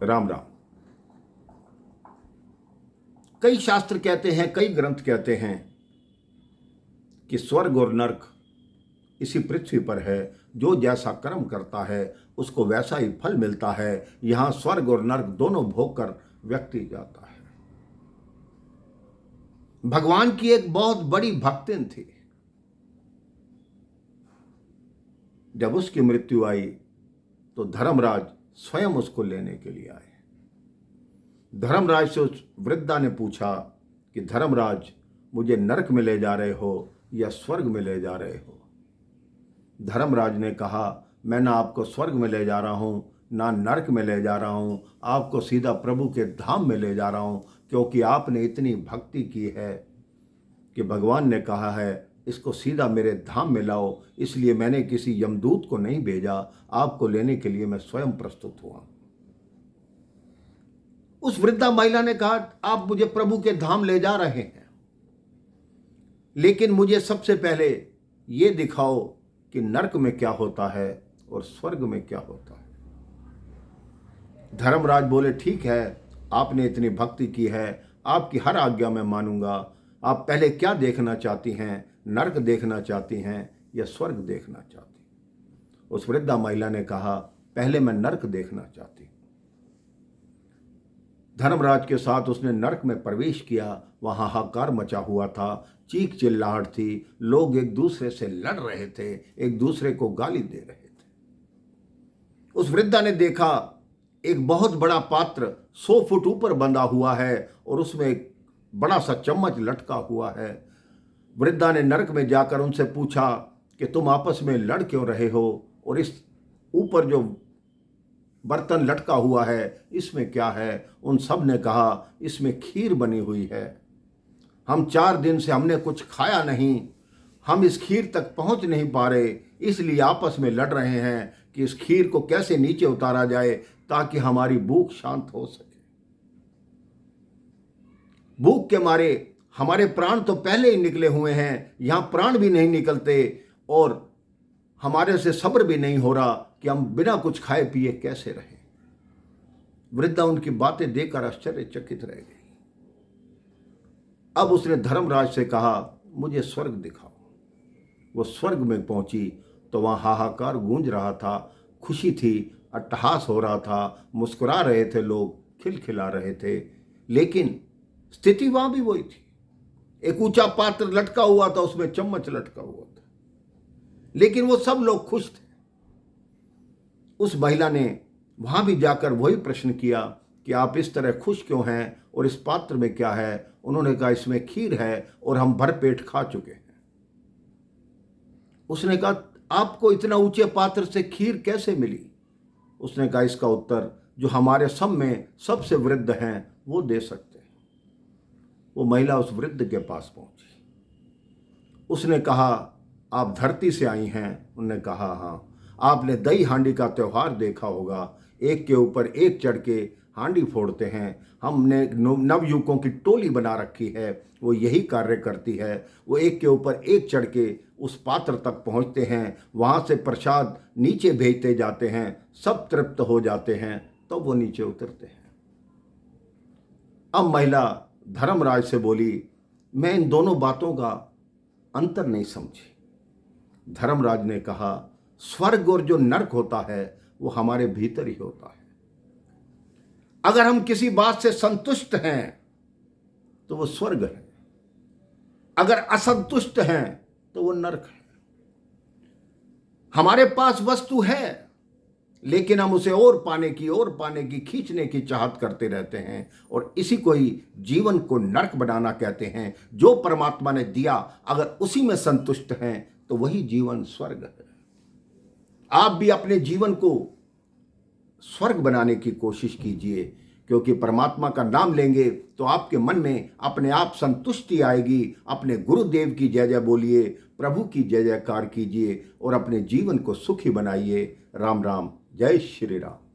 राम राम। कई शास्त्र कहते हैं, कई ग्रंथ कहते हैं कि स्वर्ग और नरक इसी पृथ्वी पर है। जो जैसा कर्म करता है उसको वैसा ही फल मिलता है। यहां स्वर्ग और नरक दोनों भोग कर व्यक्ति जाता है। भगवान की एक बहुत बड़ी भक्तिन थी। जब उसकी मृत्यु आई तो धर्मराज स्वयं उसको लेने के लिए आए। धर्मराज से उस वृद्धा ने पूछा कि धर्मराज, मुझे नरक में ले जा रहे हो या स्वर्ग में ले जा रहे हो? धर्मराज ने कहा, मैं ना आपको स्वर्ग में ले जा रहा हूं, ना नरक में ले जा रहा हूं, आपको सीधा प्रभु के धाम में ले जा रहा हूं, क्योंकि आपने इतनी भक्ति की है कि भगवान ने कहा है इसको सीधा मेरे धाम में लाओ। इसलिए मैंने किसी यमदूत को नहीं भेजा, आपको लेने के लिए मैं स्वयं प्रस्तुत हुआ। उस वृद्धा महिला ने कहा, आप मुझे प्रभु के धाम ले जा रहे हैं, लेकिन मुझे सबसे पहले ये दिखाओ कि नरक में क्या होता है और स्वर्ग में क्या होता है। धर्मराज बोले, ठीक है, आपने इतनी भक्ति की है, आपकी हर आज्ञा मैं मानूंगा। आप पहले क्या देखना चाहती हैं, नरक देखना चाहती हैं या स्वर्ग देखना चाहती? उस वृद्धा महिला ने कहा, पहले मैं नरक देखना चाहती। धर्मराज के साथ उसने नरक में प्रवेश किया। वहां हाहाकार मचा हुआ था, चीख चिल्लाहट थी, लोग एक दूसरे से लड़ रहे थे, एक दूसरे को गाली दे रहे थे। उस वृद्धा ने देखा एक बहुत बड़ा पात्र 100 फुट ऊपर बंधा हुआ है और उसमें एक बड़ा सा चम्मच लटका हुआ है। वृद्धा ने नरक में जाकर उनसे पूछा कि तुम आपस में लड़ क्यों रहे हो, और इस ऊपर जो बर्तन लटका हुआ है इसमें क्या है? उन सब ने कहा, इसमें खीर बनी हुई है। हम 4 दिन से हमने कुछ खाया नहीं, हम इस खीर तक पहुंच नहीं पा रहे, इसलिए आपस में लड़ रहे हैं कि इस खीर को कैसे नीचे उतारा जाए ताकि हमारी भूख शांत हो सके। भूख के मारे हमारे प्राण तो पहले ही निकले हुए हैं, यहां प्राण भी नहीं निकलते और हमारे से सब्र भी नहीं हो रहा कि हम बिना कुछ खाए पिए कैसे रहें। वृद्धा उनकी बातें देखकर आश्चर्यचकित रह गई। अब उसने धर्मराज से कहा, मुझे स्वर्ग दिखाओ। वो स्वर्ग में पहुंची तो वहां हाहाकार गूंज रहा था, खुशी थी, अट्टहास हो रहा था, मुस्कुरा रहे थे लोग, खिलखिला रहे थे, लेकिन स्थिति वहां भी वही थी। एक ऊंचा पात्र लटका हुआ था, उसमें चम्मच लटका हुआ था, लेकिन वो सब लोग खुश थे। उस महिला ने वहां भी जाकर वही प्रश्न किया कि आप इस तरह खुश क्यों हैं और इस पात्र में क्या है? उन्होंने कहा, इसमें खीर है और हम भरपेट खा चुके हैं। उसने कहा, आपको इतना ऊंचे पात्र से खीर कैसे मिली? उसने कहा, इसका उत्तर जो हमारे सब में सबसे वृद्ध हैं वो दे सकते हैं। वो महिला उस वृद्ध के पास पहुंची। उसने कहा, आप धरती से आई हैं? उन्होंने कहा, हाँ। आपने दही हांडी का त्योहार देखा होगा, एक के ऊपर एक चढ़ के हांडी फोड़ते हैं। हमने नवयुवकों की टोली बना रखी है, वो यही कार्य करती है। वो एक के ऊपर एक चढ़ के उस पात्र तक पहुंचते हैं, वहां से प्रसाद नीचे भेजते जाते हैं, सब तृप्त हो जाते हैं, तब तो वो नीचे उतरते हैं। अब महिला धर्मराज से बोली, मैं इन दोनों बातों का अंतर नहीं समझी। धर्मराज ने कहा, स्वर्ग और जो नरक होता है वो हमारे भीतर ही होता है। अगर हम किसी बात से संतुष्ट हैं तो वो स्वर्ग है, अगर असंतुष्ट हैं तो वो नरक है। हमारे पास वस्तु है, लेकिन हम उसे और पाने की खींचने की चाहत करते रहते हैं, और इसी को ही जीवन को नरक बनाना कहते हैं। जो परमात्मा ने दिया अगर उसी में संतुष्ट हैं तो वही जीवन स्वर्ग है। आप भी अपने जीवन को स्वर्ग बनाने की कोशिश कीजिए, क्योंकि परमात्मा का नाम लेंगे तो आपके मन में अपने आप संतुष्टि आएगी। अपने गुरुदेव की जय जय बोलिए, प्रभु की जय जयकार कीजिए और अपने जीवन को सुखी बनाइए। राम राम, जय श्री राम।